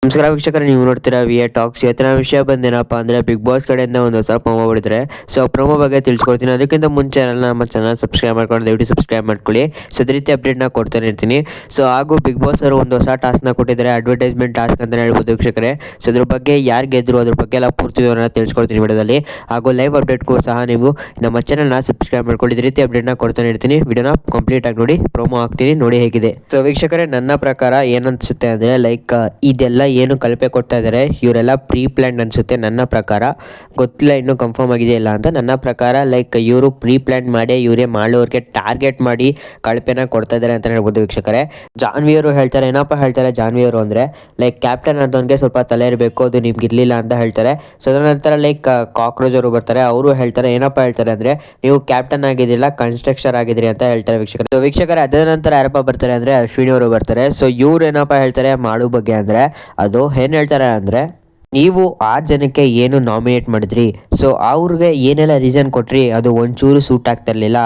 ನಮಸ್ಕಾರ ವೀಕ್ಷಕರೇ, ನೀವು ನೋಡ್ತೀರಾ ವಿ ಎ ಟಾಕ್ಸ್. ಇವತ್ತಿನ ವಿಷಯ ಬಂದೇನಪ್ಪ ಅಂದರೆ ಬಿಗ್ ಬಾಸ್ ಕಡೆಯಿಂದ ಒಂದು ಹೊಸ ಪ್ರೊಮೋ ಬಿಡಿದ್ರೆ. ಸೊ ಪ್ರೊಮೋ ಬಗ್ಗೆ ತಿಳಿಸ್ಕೊಡ್ತೀನಿ. ಅದಕ್ಕಿಂತ ಮುಂಚೆ ನಮ್ಮ ಚಾನಲ್ ಸಬ್ಸ್ಕ್ರೈಬ್ ಮಾಡ್ಕೊಂಡು ದಯವಿಟ್ಟು ಸಬ್ಸ್ಕ್ರೈಬ್ ಮಾಡ್ಕೊಳ್ಳಿ. ಸೊ ಅದೇ ರೀತಿ ಅಪ್ಡೇಟ್ನ ಕೊಡ್ತಾನೆ ಇರ್ತೀನಿ. ಸೊ ಹಾಗೂ ಬಿಗ್ ಬಾಸ್ ಅವರು ಒಂದು ಹೊಸ ಟಾಸ್ಕ್ನ ಕೊಟ್ಟಿದ್ದಾರೆ, ಅಡ್ವರ್ಟೈಸ್ಮೆಂಟ್ ಟಾಸ್ಕ್ ಅಂತಲೇ ಹೇಳ್ಬೋದು ವೀಕ್ಷಕರೇ. ಸೊ ಅದ್ರ ಬಗ್ಗೆ ಯಾರು ಗೆದ್ದರು ಅದ್ರ ಬಗ್ಗೆ ಎಲ್ಲ ಪೂರ್ತಿ ವಿವರನ ತಿಳಿಸ್ಕೊಡ್ತೀನಿ ವಿಡಿಯೋದಲ್ಲಿ. ಹಾಗೂ ಲೈವ್ ಅಪ್ಡೇಟ್ಗೂ ಸಹ ನೀವು ನಮ್ಮ ಚಾನಲ್ನ ಸಬ್ಸ್ಕ್ರೈಬ್ ಮಾಡ್ಕೊಳ್ಳಿ. ಇದೇ ರೀತಿ ಅಪ್ಡೇಟ್ನ ಕೊಡ್ತಾನೆ ಇರ್ತೀನಿ. ವಿಡಿಯೋನ ಕಂಪ್ಲೀಟ್ ಆಗಿ ನೋಡಿ, ಪ್ರೊಮೋ ಹಾಕ್ತೀನಿ, ನೋಡಿ ಹೇಗಿದೆ. ಸೊ ವೀಕ್ಷಕರೇ, ನನ್ನ ಪ್ರಕಾರ ಏನನ್ಸುತ್ತೆ ಅಂದರೆ ಇದೆಲ್ಲ ಏನು ಕಲ್ಪೆ ಕೊಡ್ತಾ ಇದ್ದಾರೆ, ಇವರೆಲ್ಲ ಪ್ರೀ ಪ್ಲ್ಯಾನ್ ಅನಿಸುತ್ತೆ ನನ್ನ ಪ್ರಕಾರ. ಗೊತ್ತಿಲ್ಲ ಇನ್ನೂ ಕನ್ಫರ್ಮ್ ಆಗಿದೆಯಲ್ಲ ಅಂತ. ನನ್ನ ಪ್ರಕಾರ ಇವರು ಪ್ರೀ ಪ್ಲ್ಯಾನ್ ಮಾಡಿ ಇವರೇ ಮಾಡೋರಿಗೆ ಟಾರ್ಗೆಟ್ ಮಾಡಿ ಕಳಪೆನ ಕೊಡ್ತಾ ಇದ್ದಾರೆ ಅಂತ ಹೇಳ್ಬೋದು ವೀಕ್ಷಕರೇ. ಜಾನ್ವಿಯವರು ಹೇಳ್ತಾರೆ, ಏನಪ್ಪ ಹೇಳ್ತಾರೆ ಜಾನ್ವಿಯವರು ಅಂದರೆ ಕ್ಯಾಪ್ಟನ್ ಅಂತವನಿಗೆ ಸ್ವಲ್ಪ ತಲೆ ಇರಬೇಕು, ಅದು ನಿಮ್ಗೆ ಇರಲಿಲ್ಲ ಅಂತ ಹೇಳ್ತಾರೆ. ಸೊ ಅದರ ನಂತರ ಕಾಕ್ರೋಚ್ ಅವರು ಬರ್ತಾರೆ, ಅವರು ಹೇಳ್ತಾರೆ, ಏನಪ್ಪ ಹೇಳ್ತಾರೆ ಅಂದರೆ ನೀವು ಕ್ಯಾಪ್ಟನ್ ಆಗಿದ್ದಿಲ್ಲ, ಕನ್ಸ್ಟ್ರಕ್ಷರ್ ಆಗಿದ್ರಿ ಅಂತ ಹೇಳ್ತಾರೆ ವೀಕ್ಷಕರೇ. ಸೊ ವೀಕ್ಷಕರೇ, ಅದರ ನಂತರ ಯಾರಪ್ಪ ಬರ್ತಾರೆ ಅಂದರೆ ಅಶ್ವಿನಿ ಅವರು ಬರ್ತಾರೆ. ಸೊ ಇವ್ರು ಏನಪ್ಪ ಹೇಳ್ತಾರೆ ಮಾಡು ಬಗ್ಗೆ ಅಂದರೆ, ಅದು ಏನು ಹೇಳ್ತಾರೆ ಅಂದರೆ, ನೀವು 6 ಜನಕ್ಕೆ ಏನು ನಾಮಿನೇಟ್ ಮಾಡಿದ್ರಿ, ಸೊ ಅವ್ರಿಗೆ ಏನೆಲ್ಲ ರೀಸನ್ ಕೊಟ್ರಿ ಅದು ಒಂಚೂರು ಸೂಟ್ ಆಗ್ತಾ ಇರಲಿಲ್ಲ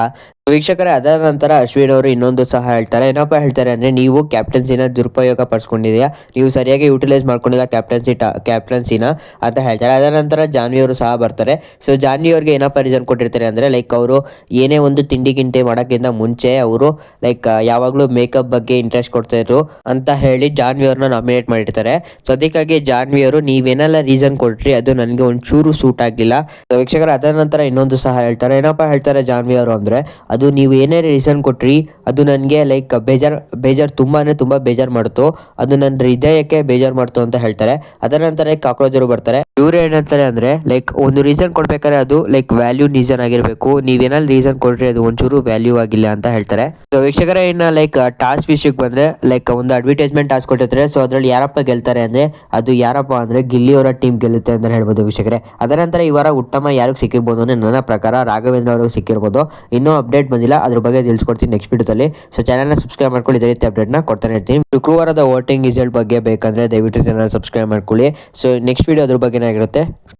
ವೀಕ್ಷಕರೇ. ಅದರ ನಂತರ ಅಶ್ವಿನ್ ಅವರು ಇನ್ನೊಂದು ಸಹ ಹೇಳ್ತಾರೆ, ಏನಪ್ಪ ಹೇಳ್ತಾರೆ ಅಂದರೆ ನೀವು ಕ್ಯಾಪ್ಟನ್ಸಿನ ದುರುಪಯೋಗ ಪಡಿಸ್ಕೊಂಡಿದೆಯಾ, ನೀವು ಸರಿಯಾಗಿ ಯೂಟಿಲೈಸ್ ಮಾಡ್ಕೊಂಡಿಲ್ಲ ಕ್ಯಾಪ್ಟನ್ಸಿನ ಅಂತ ಹೇಳ್ತಾರೆ. ಅದರ ನಂತರ ಜಾನ್ವಿಯವರು ಸಹ ಬರ್ತಾರೆ. ಸೊ ಜಾನ್ವಿಯವ್ರಿಗೆ ಏನಪ್ಪ ರೀಸನ್ ಕೊಟ್ಟಿರ್ತಾರೆ ಅಂದರೆ ಅವರು ಏನೇ ಒಂದು ತಿಂಡಿ ಗಿಂಡಿ ಮಾಡೋಕ್ಕಿಂತ ಮುಂಚೆ ಅವರು ಯಾವಾಗಲೂ ಮೇಕಪ್ ಬಗ್ಗೆ ಇಂಟ್ರೆಸ್ಟ್ ಕೊಡ್ತಾಯಿದ್ರು ಅಂತ ಹೇಳಿ ಜಾನ್ವಿಯವ್ರನ್ನ ನಾಮಿನೇಟ್ ಮಾಡಿರ್ತಾರೆ. ಸೊ ಅದಕ್ಕಾಗಿ ಜಾನ್ವಿಯವರು ನೀವೇನೆಲ್ಲ ರೀಸನ್ ಕೊಟ್ರಿ ಅದು ನನಗೆ ಒಂಚೂರು ಸೂಟ್ ಆಗಲಿಲ್ಲ. ಸೊ ವೀಕ್ಷಕರೇ, ಅದರ ನಂತರ ಇನ್ನೊಂದು ಸಹ ಹೇಳ್ತಾರೆ, ಏನಪ್ಪ ಹೇಳ್ತಾರೆ ಜಾನ್ವಿಯವರು ಅಂದರೆ, ಅದು ನೀವು ಏನೇ ರೀಸನ್ ಕೊಟ್ರಿ ಅದು ನನಗೆ ಬೇಜಾರು ತುಂಬ ಅಂದರೆ ತುಂಬ ಬೇಜಾರು ಮಾಡ್ತು, ಅದು ನನ್ನ ಹೃದಯಕ್ಕೆ ಬೇಜಾರು ಮಾಡ್ತು ಅಂತ ಹೇಳ್ತಾರೆ. ಅದರ ನಂತರ ಕಾಕ್ರೋಚರು ಬರ್ತಾರೆ. ಇವ್ರು ಏನಂತಾರೆ ಅಂದರೆ ಒಂದು ರೀಸನ್ ಕೊಡ್ಬೇಕಾದ್ರೆ ಅದು ವ್ಯಾಲ್ಯೂ ರೀಸನ್ ಆಗಿರಬೇಕು, ನೀವೇನಲ್ಲಿ ರೀಸನ್ ಕೊಟ್ರಿ ಅದು ಒಂಚೂರು ವ್ಯಾಲ್ಯೂ ಆಗಿಲ್ಲ ಅಂತ ಹೇಳ್ತಾರೆ. ಸೊ ವೀಕ್ಷಕರೇ, ಇನ್ನು ಟಾಸ್ಕ್ ವಿಷಯಕ್ಕೆ ಬಂದರೆ ಒಂದು ಅಡ್ವರ್ಟೈಸ್ಮೆಂಟ್ ಟಾಸ್ಕ್ ಕೊಟ್ಟಿರ್ತಾರೆ. ಸೊ ಅದರಲ್ಲಿ ಯಾರಪ್ಪ ಗೆಲ್ತಾರೆ ಅಂದರೆ, ಅದು ಯಾರಪ್ಪ ಅಂದರೆ ಗಿಲ್ಲಿ ಅವರ ಟೀಮ್ ಗೆಲ್ಲುತ್ತೆ ಅಂತ ಹೇಳ್ಬೋದು ವೀಕ್ಷಕರೇ. ಅದರ ನಂತರ ಈ ವಾರ ಉತ್ತಮ ಯಾರಿಗೆ ಸಿಕ್ಕಿರ್ಬೋದು ಅಂದರೆ ನನ್ನ ಪ್ರಕಾರ ರಾಘವೇಂದ್ರ ಅವ್ರಿಗೆ ಸಿಕ್ಕಿರ್ಬೋದು. ಇನ್ನೂ ಅಪ್ಡೇಟ್ ಬಂದಿಲ್ಲ, ಅದ್ರ ಬಗ್ಗೆ ತಿಳಿಸ್ಕೊಡ್ತೀನಿ ನೆಕ್ಸ್ಟ್ ವಿಡಿಯೋದಲ್ಲಿ. ಸೊ ಚಾನಲ್ನ ಸಬ್ಸ್ಕ್ರೈಬ್ ಮಾಡ್ಕೊಳ್ಳಿ, ಇದೇ ರೀತಿ ಅಪ್ಡೇಟ್ನ ಕೊಡ್ತಾನೆ ಇರ್ತೀನಿ. ಶುಕ್ರವಾರದ ವೋಟಿಂಗ್ ರಿಸಲ್ಟ್ ಬಗ್ಗೆ ಬೇಕಂದರೆ ದಯವಿಟ್ಟು ಚಾನಲ್ ಸಬ್ಸ್ಕ್ರೈಬ್ ಮಾಡ್ಕೊಳ್ಳಿ. ಸೊ ನೆಕ್ಸ್ಟ್ ವಿಡಿಯೋ ಅದ್ರ ಬಗ್ಗೆನೇ ಆಗಿರುತ್ತೆ.